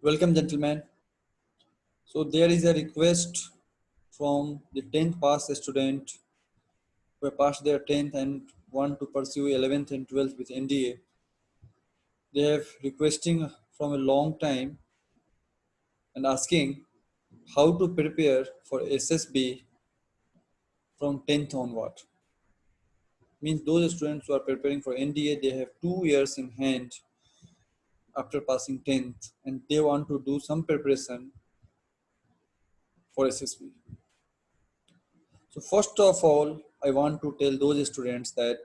Welcome, gentlemen. So there is a request from the 10th pass student who have passed their 10th and want to pursue 11th and 12th with NDA. They have requesting from a long time and asking how to prepare for SSB from 10th onward. Means those students who are preparing for NDA, they have 2 years in hand after passing 10th and they want to do some preparation for SSB. So first of all, I want to tell those students that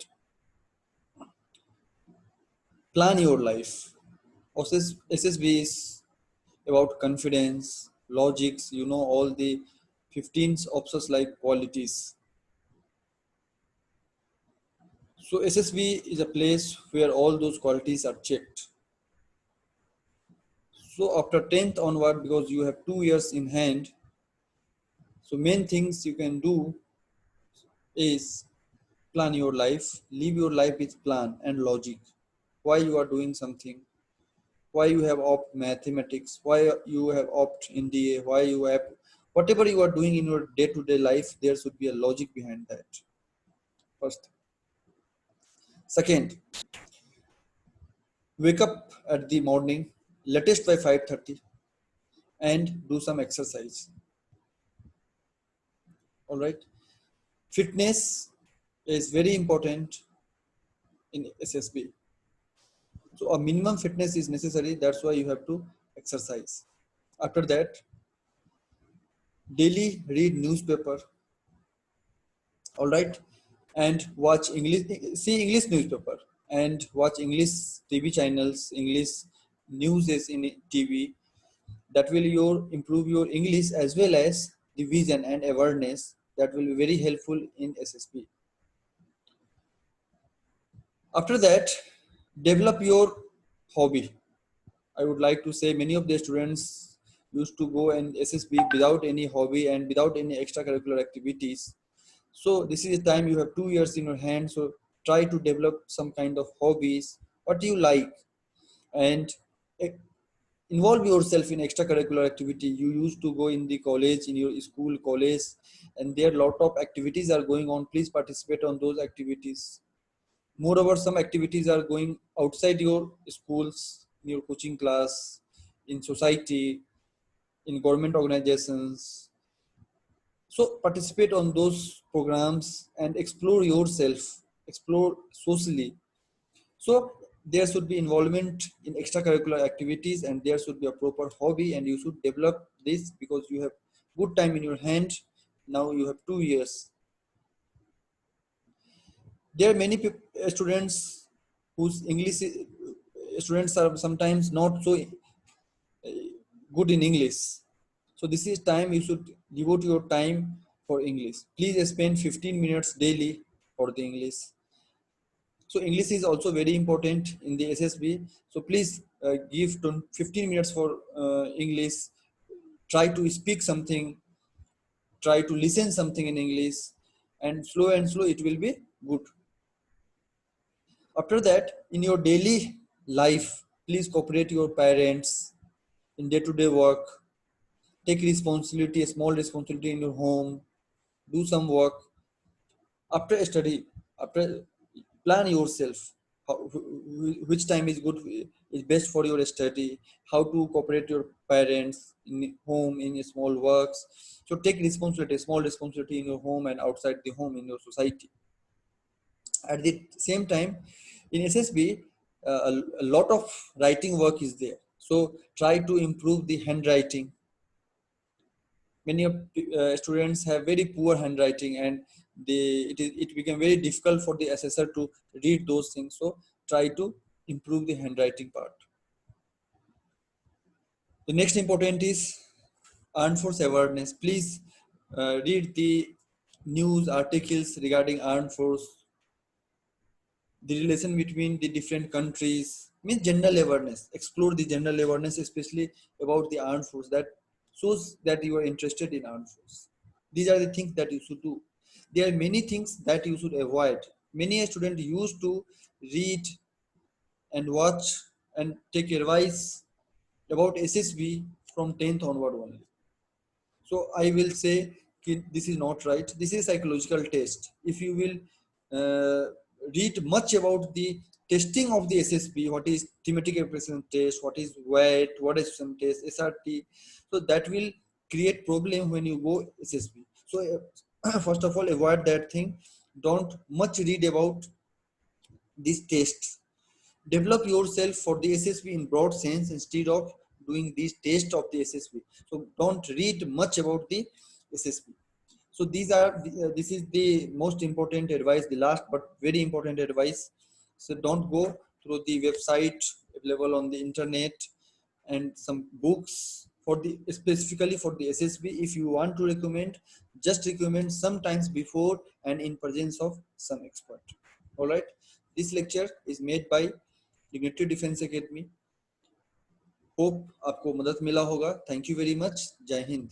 plan your life. SSB is about confidence, logics, all the 15 options like qualities. So SSB is a place where all those qualities are checked. So after 10th onward, because you have 2 years in hand, so main things you can do is plan your life, live your life with plan and logic. Why you are doing something, why you have opt mathematics, why you have opt NDA, why you have whatever you are doing in your day-to-day life, there should be a logic behind that. First. Second, wake up at the morning, latest by 5:30, and do some exercise. All right. Fitness is very important in SSB. So a minimum fitness is necessary. That's why you have to exercise. After that, daily read newspaper. All right, and watch English, see English newspaper, and watch English TV channels, English news is in TV. That will your improve your English as well as the vision and awareness. That will be very helpful in SSB. After that, develop your hobby. I would like to say many of the students used to go and SSB without any hobby and without any extracurricular activities. So this is the time you have 2 years in your hand. So try to develop some kind of hobbies. What do you like? And eh, involve yourself in extracurricular activity. You used to go in the college, in your school, college, and there lot of activities are going on. Please participate on those activities. Moreover, some activities are going outside your schools, in your coaching class, in society, in government organizations. So participate on those programs and explore yourself, explore socially. So there should be involvement in extracurricular activities and there should be a proper hobby and you should develop this because you have good time in your hand. Now you have 2 years. There are many students whose English students are sometimes not so good in English. So this is time you should devote your time for English. Please spend 15 minutes daily for the English. So English is also very important in the SSB. So please give 15 minutes for English. Try to speak something. Try to listen something in English, and slow it will be good. After that, in your daily life, please cooperate your parents in day-to-day work. Take responsibility, a small responsibility in your home. Do some work after study. After plan yourself how, which time is good, is best for your study, how to cooperate your parents in home, in your small works. So take responsibility, small responsibility in your home and outside the home in your society. At the same time, in SSB, a lot of writing work is there. So try to improve the handwriting. Many of students have very poor handwriting and it became very difficult for the assessor to read those things. So try to improve the handwriting part. The next important is armed force awareness. Please read the news articles regarding armed force, the relation between the different countries, means general awareness. Explore the general awareness, especially about the armed force. That shows that you are interested in armed force. These are the things that you should do. There are many things that you should avoid. Many students used to read and watch and take advice about SSB from 10th onward only. So I will say this is not right. This is psychological test. If you will read much about the testing of the SSB, what is thematic representation test, what is weight, what is some test, SRT, so that will create problem when you go SSB. So first of all, avoid that thing. Don't much read about these tests. Develop yourself for the SSB in broad sense instead of doing these tests of the SSB. So don't read much about the SSB. So these are this is the most important advice, the last but very important advice. So don't go through the website available on the internet and some books for the specifically for the SSB. If you want to recommend, just recommend sometimes before and in presence of some expert. All right. This lecture is made by Dignity Defense Academy. Hope आपको मदद मिला होगा. Thank you very much. जय हिंद.